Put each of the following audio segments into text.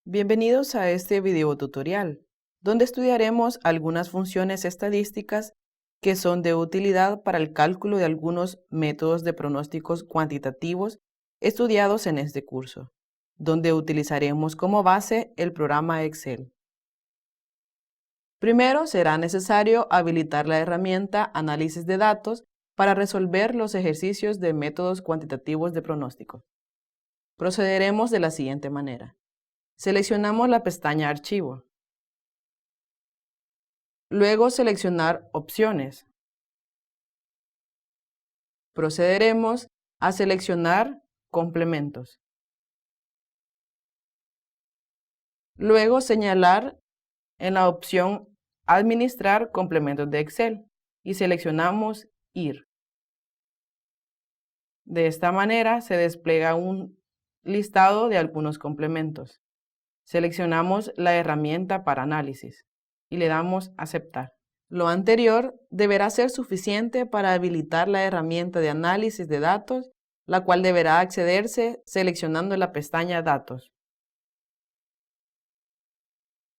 Bienvenidos a este video tutorial, donde estudiaremos algunas funciones estadísticas que son de utilidad para el cálculo de algunos métodos de pronósticos cuantitativos estudiados en este curso, donde utilizaremos como base el programa Excel. Primero será necesario habilitar la herramienta Análisis de datos para resolver los ejercicios de métodos cuantitativos de pronóstico. Procederemos de la siguiente manera. Seleccionamos la pestaña Archivo. Luego seleccionar Opciones. Procederemos a seleccionar Complementos. Luego señalar en la opción Administrar complementos de Excel y seleccionamos Ir. De esta manera se despliega un listado de algunos complementos. Seleccionamos la herramienta para análisis y le damos Aceptar. Lo anterior deberá ser suficiente para habilitar la herramienta de análisis de datos, la cual deberá accederse seleccionando la pestaña Datos.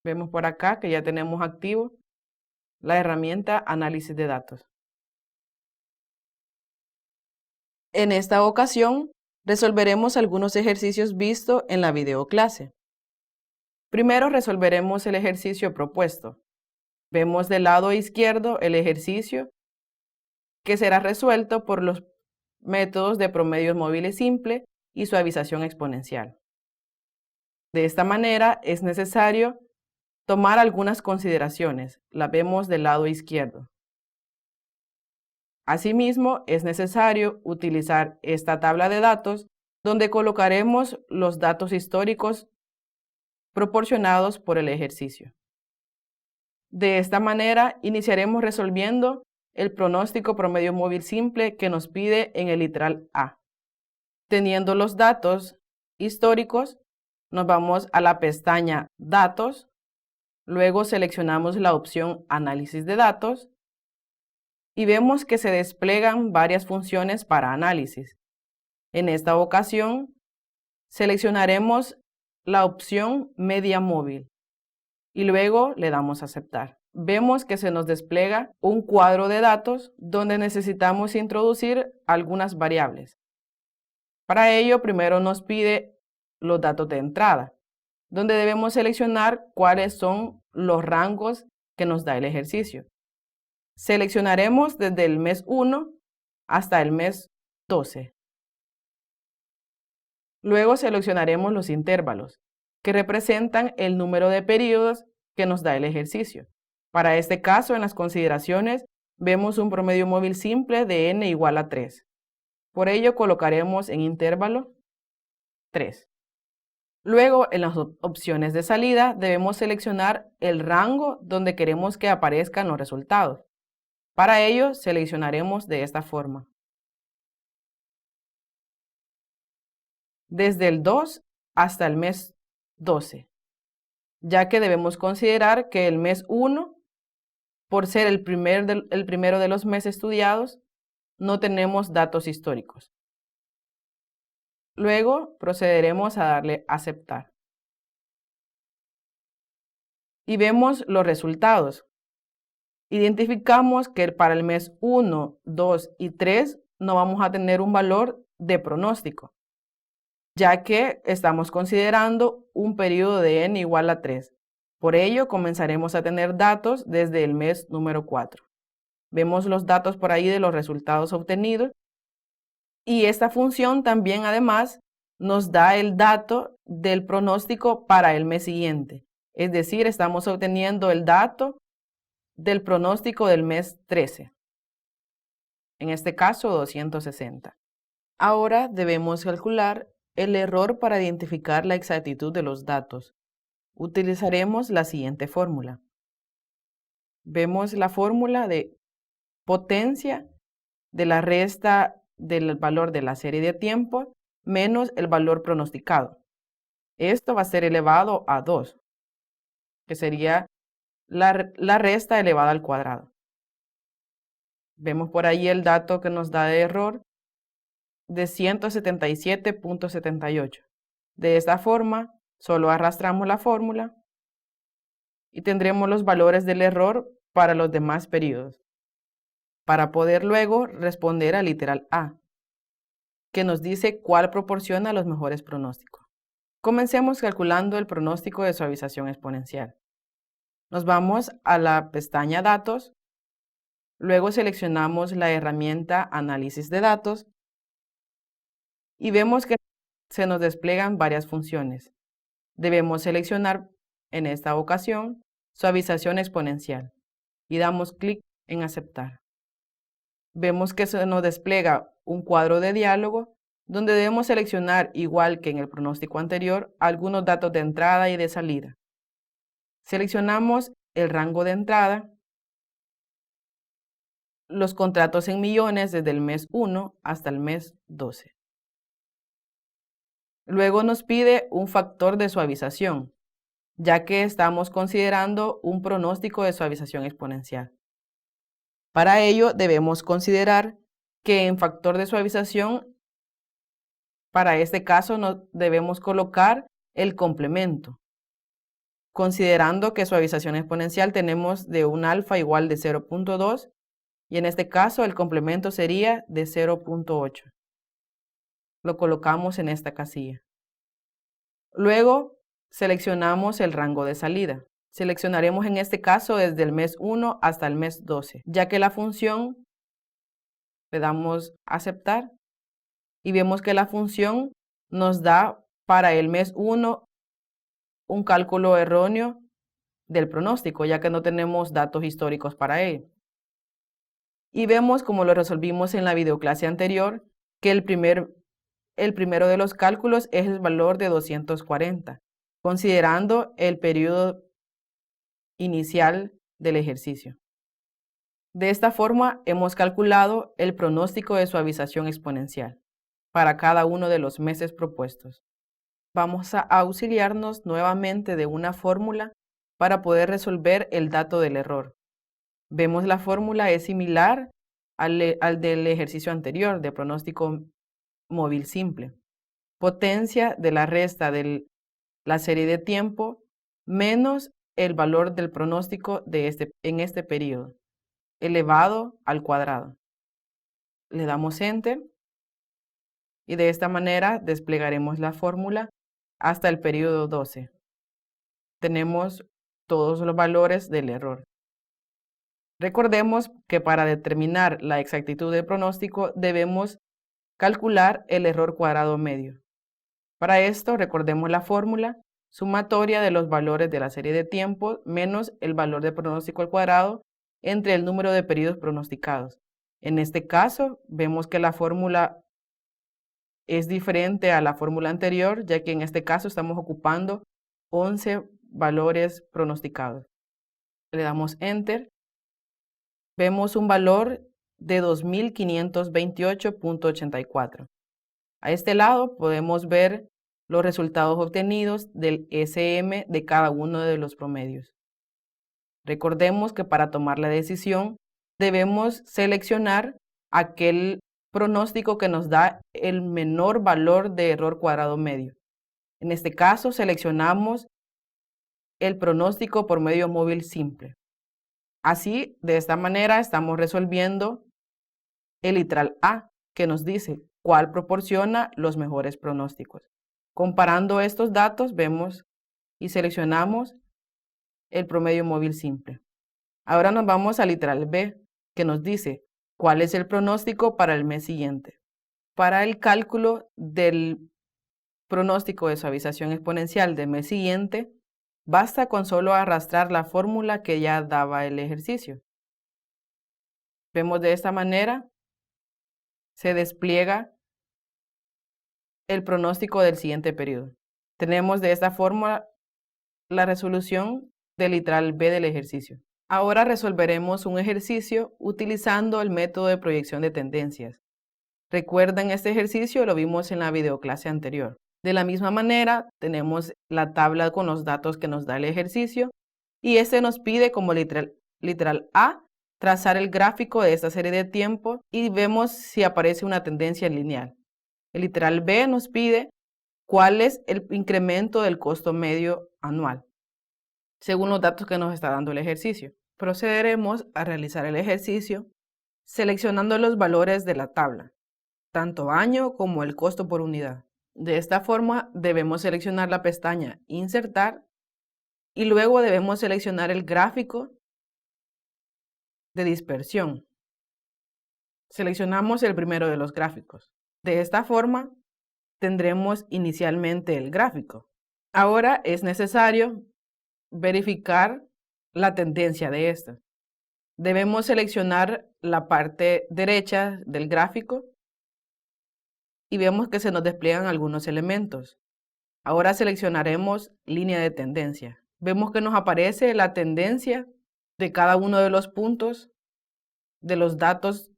Vemos por acá que ya tenemos activo la herramienta Análisis de datos. En esta ocasión, resolveremos algunos ejercicios vistos en la videoclase. Primero resolveremos el ejercicio propuesto. Vemos del lado izquierdo el ejercicio que será resuelto por los métodos de promedios móviles simple y suavización exponencial. De esta manera es necesario tomar algunas consideraciones. Las vemos del lado izquierdo. Asimismo, es necesario utilizar esta tabla de datos donde colocaremos los datos históricos proporcionados por el ejercicio. De esta manera, iniciaremos resolviendo el pronóstico promedio móvil simple que nos pide en el literal A. Teniendo los datos históricos, nos vamos a la pestaña Datos, luego seleccionamos la opción Análisis de datos y vemos que se despliegan varias funciones para análisis. En esta ocasión, seleccionaremos la opción Media móvil y luego le damos a Aceptar. Vemos que se nos despliega un cuadro de datos donde necesitamos introducir algunas variables. Para ello, primero nos pide los datos de entrada, donde debemos seleccionar cuáles son los rangos que nos da el ejercicio. Seleccionaremos desde el mes 1 hasta el mes 12. Luego seleccionaremos los intervalos, que representan el número de periodos que nos da el ejercicio. Para este caso, en las consideraciones, vemos un promedio móvil simple de n igual a 3. Por ello, colocaremos en intervalo 3. Luego, en las opciones de salida, debemos seleccionar el rango donde queremos que aparezcan los resultados. Para ello, seleccionaremos de esta forma. Desde el 2 hasta el mes 12, ya que debemos considerar que el mes 1, por ser el primero de los meses estudiados, no tenemos datos históricos. Luego procederemos a darle a Aceptar. Y vemos los resultados. Identificamos que para el mes 1, 2 y 3 no vamos a tener un valor de pronóstico, ya que estamos considerando un periodo de n igual a 3. Por ello, comenzaremos a tener datos desde el mes número 4. Vemos los datos por ahí de los resultados obtenidos. Y esta función también, además, nos da el dato del pronóstico para el mes siguiente. Es decir, estamos obteniendo el dato del pronóstico del mes 13. En este caso, 260. Ahora debemos calcular el error para identificar la exactitud de los datos. Utilizaremos la siguiente fórmula. Vemos la fórmula de potencia de la resta del valor de la serie de tiempo menos el valor pronosticado. Esto va a ser elevado a 2, que sería la resta elevada al cuadrado. Vemos por ahí el dato que nos da de error de 177.78. De esta forma, Solo arrastramos la fórmula y tendremos los valores del error para los demás periodos, para poder luego responder al literal A, que nos dice cuál proporciona los mejores pronósticos. Comencemos calculando el pronóstico de suavización exponencial. Nos vamos a la pestaña Datos, luego seleccionamos la herramienta Análisis de datos y vemos que se nos despliegan varias funciones. Debemos seleccionar en esta ocasión Suavización exponencial y damos clic en Aceptar. Vemos que se nos despliega un cuadro de diálogo donde debemos seleccionar, igual que en el pronóstico anterior, algunos datos de entrada y de salida. Seleccionamos el rango de entrada, los contratos en millones desde el mes 1 hasta el mes 12. Luego nos pide un factor de suavización, ya que estamos considerando un pronóstico de suavización exponencial. Para ello debemos considerar que en factor de suavización, para este caso debemos colocar el complemento, considerando que suavización exponencial tenemos de un alfa igual de 0.2 y en este caso el complemento sería de 0.8. Lo colocamos en esta casilla. Luego seleccionamos el rango de salida. Seleccionaremos en este caso desde el mes 1 hasta el mes 12, ya que la función, le damos aceptar y vemos que la función nos da para el mes 1 un cálculo erróneo del pronóstico, ya que no tenemos datos históricos para él. Y vemos, como lo resolvimos en la videoclase anterior, que el primero de los cálculos es el valor de 240, considerando el periodo inicial del ejercicio. De esta forma, hemos calculado el pronóstico de suavización exponencial para cada uno de los meses propuestos. Vamos a auxiliarnos nuevamente de una fórmula para poder resolver el dato del error. Vemos la fórmula es similar al del ejercicio anterior de pronóstico móvil simple. Potencia de la resta de la serie de tiempo menos el valor del pronóstico en este periodo, elevado al cuadrado. Le damos Enter y de esta manera desplegaremos la fórmula hasta el periodo 12. Tenemos todos los valores del error. Recordemos que para determinar la exactitud del pronóstico debemos calcular el error cuadrado medio. Para esto recordemos la fórmula sumatoria de los valores de la serie de tiempo menos el valor de pronóstico al cuadrado entre el número de periodos pronosticados. En este caso vemos que la fórmula es diferente a la fórmula anterior, ya que en este caso estamos ocupando 11 valores pronosticados. Le damos Enter. Vemos un valor de 2528.84. A este lado podemos ver los resultados obtenidos del SM de cada uno de los promedios. Recordemos que para tomar la decisión debemos seleccionar aquel pronóstico que nos da el menor valor de error cuadrado medio. En este caso seleccionamos el pronóstico por medio móvil simple. Así, de esta manera estamos resolviendo el literal A, que nos dice cuál proporciona los mejores pronósticos. Comparando estos datos, vemos y seleccionamos el promedio móvil simple. Ahora nos vamos al literal B, que nos dice cuál es el pronóstico para el mes siguiente. Para el cálculo del pronóstico de suavización exponencial del mes siguiente, basta con solo arrastrar la fórmula que ya daba el ejercicio. Vemos de esta manera, se despliega el pronóstico del siguiente periodo. Tenemos de esta forma la resolución del literal B del ejercicio. Ahora resolveremos un ejercicio utilizando el método de proyección de tendencias. Recuerden, este ejercicio lo vimos en la videoclase anterior. De la misma manera, tenemos la tabla con los datos que nos da el ejercicio y este nos pide como literal A trazar el gráfico de esta serie de tiempo y vemos si aparece una tendencia lineal. El literal B nos pide cuál es el incremento del costo medio anual, según los datos que nos está dando el ejercicio. Procederemos a realizar el ejercicio seleccionando los valores de la tabla, tanto año como el costo por unidad. De esta forma debemos seleccionar la pestaña Insertar y luego debemos seleccionar el gráfico de dispersión. Seleccionamos el primero de los gráficos. De esta forma tendremos inicialmente el gráfico. Ahora es necesario verificar la tendencia de esta. Debemos seleccionar la parte derecha del gráfico y vemos que se nos despliegan algunos elementos. Ahora seleccionaremos línea de tendencia. Vemos que nos aparece la tendencia de cada uno de los puntos de los datos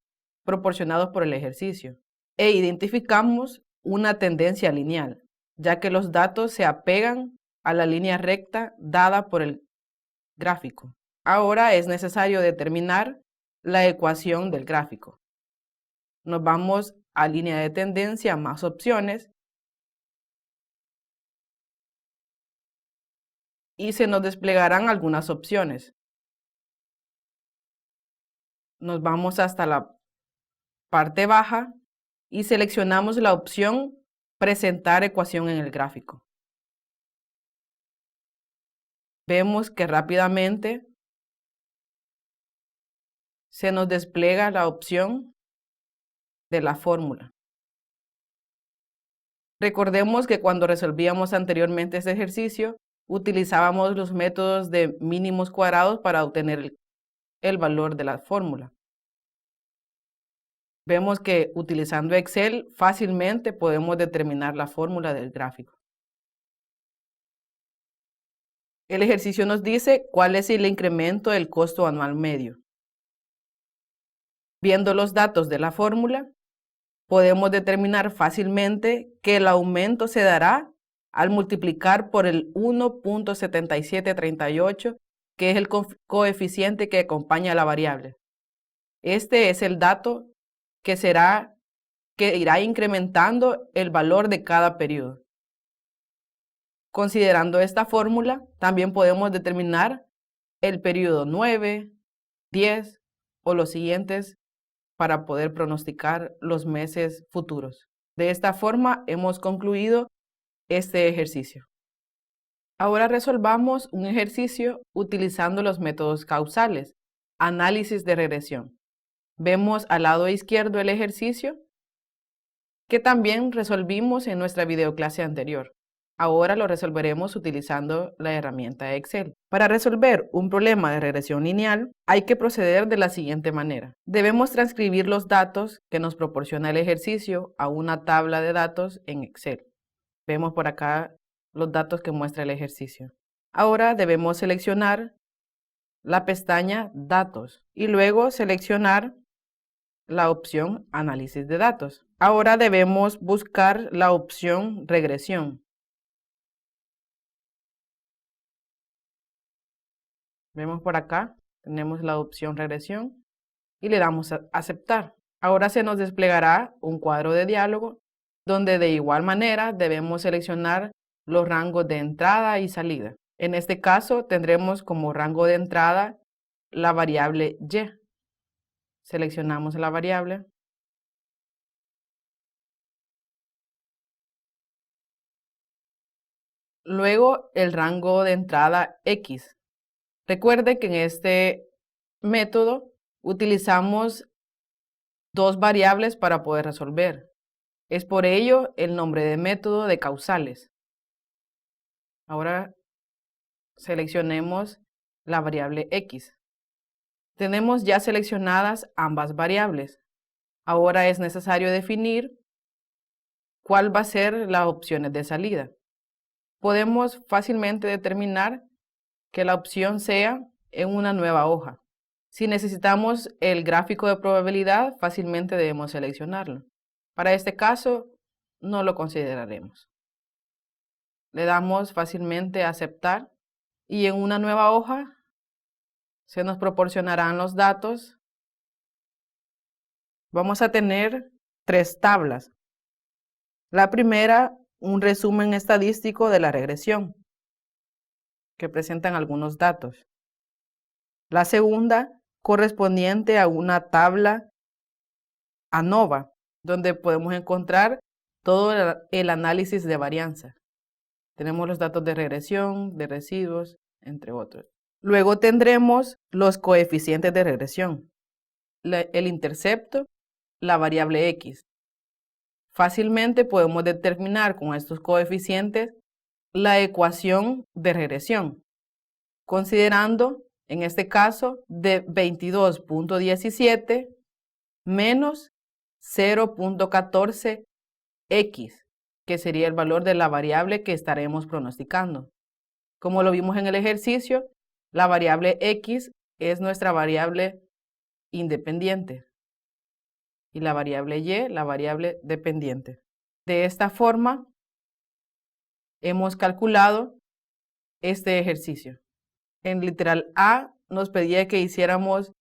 proporcionados por el ejercicio e identificamos una tendencia lineal, ya que los datos se apegan a la línea recta dada por el gráfico. Ahora es necesario determinar la ecuación del gráfico. Nos vamos a línea de tendencia, más opciones, y se nos desplegarán algunas opciones. Nos vamos hasta la parte baja y seleccionamos la opción Presentar ecuación en el gráfico. Vemos que rápidamente se nos despliega la opción de la fórmula. Recordemos que cuando resolvíamos anteriormente este ejercicio, utilizábamos los métodos de mínimos cuadrados para obtener el valor de la fórmula. Vemos que utilizando Excel fácilmente podemos determinar la fórmula del gráfico. El ejercicio nos dice cuál es el incremento del costo anual medio. Viendo los datos de la fórmula, podemos determinar fácilmente que el aumento se dará al multiplicar por el 1.7738, que es el coeficiente que acompaña a la variable. Este es el dato que irá incrementando el valor de cada periodo. Considerando esta fórmula, también podemos determinar el periodo 9, 10 o los siguientes para poder pronosticar los meses futuros. De esta forma hemos concluido este ejercicio. Ahora resolvamos un ejercicio utilizando los métodos causales, análisis de regresión. Vemos al lado izquierdo el ejercicio que también resolvimos en nuestra videoclase anterior. Ahora lo resolveremos utilizando la herramienta Excel. Para resolver un problema de regresión lineal, hay que proceder de la siguiente manera. Debemos transcribir los datos que nos proporciona el ejercicio a una tabla de datos en Excel. Vemos por acá los datos que muestra el ejercicio. Ahora debemos seleccionar la pestaña Datos y luego seleccionar la opción Análisis de datos. Ahora debemos buscar la opción Regresión. Vemos por acá, tenemos la opción Regresión y le damos a Aceptar. Ahora se nos desplegará un cuadro de diálogo donde de igual manera debemos seleccionar los rangos de entrada y salida. En este caso tendremos como rango de entrada la variable Y. Seleccionamos la variable. Luego el rango de entrada X. Recuerde que en este método utilizamos dos variables para poder resolver. Es por ello el nombre de método de causales. Ahora seleccionemos la variable X. Tenemos ya seleccionadas ambas variables. Ahora es necesario definir cuál va a ser las opciones de salida. Podemos fácilmente determinar que la opción sea en una nueva hoja. Si necesitamos el gráfico de probabilidad, fácilmente debemos seleccionarlo. Para este caso, no lo consideraremos. Le damos fácilmente a aceptar y en una nueva hoja se nos proporcionarán los datos. Vamos a tener tres tablas. La primera un resumen estadístico de la regresión, que presentan algunos datos. La segunda, correspondiente a una tabla ANOVA, donde podemos encontrar todo el análisis de varianza. Tenemos los datos de regresión, de residuos, entre otros. Luego tendremos los coeficientes de regresión, el intercepto, la variable X. Fácilmente podemos determinar con estos coeficientes la ecuación de regresión, considerando, en este caso, de 22.17 menos 0.14x, que sería el valor de la variable que estaremos pronosticando. Como lo vimos en el ejercicio, la variable X es nuestra variable independiente y la variable Y, la variable dependiente. De esta forma, hemos calculado este ejercicio. En literal A nos pedía que hiciéramos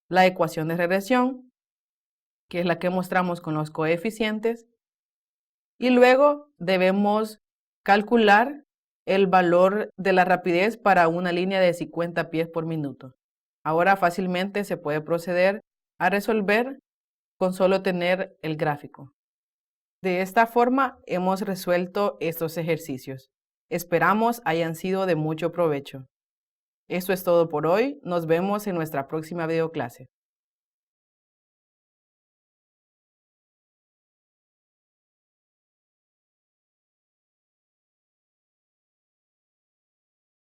la ecuación de regresión, que es la que mostramos con los coeficientes, y luego debemos calcular el valor de la rapidez para una línea de 50 pies por minuto. Ahora fácilmente se puede proceder a resolver con solo tener el gráfico. De esta forma hemos resuelto estos ejercicios. Esperamos hayan sido de mucho provecho. Esto es todo por hoy. Nos vemos en nuestra próxima videoclase.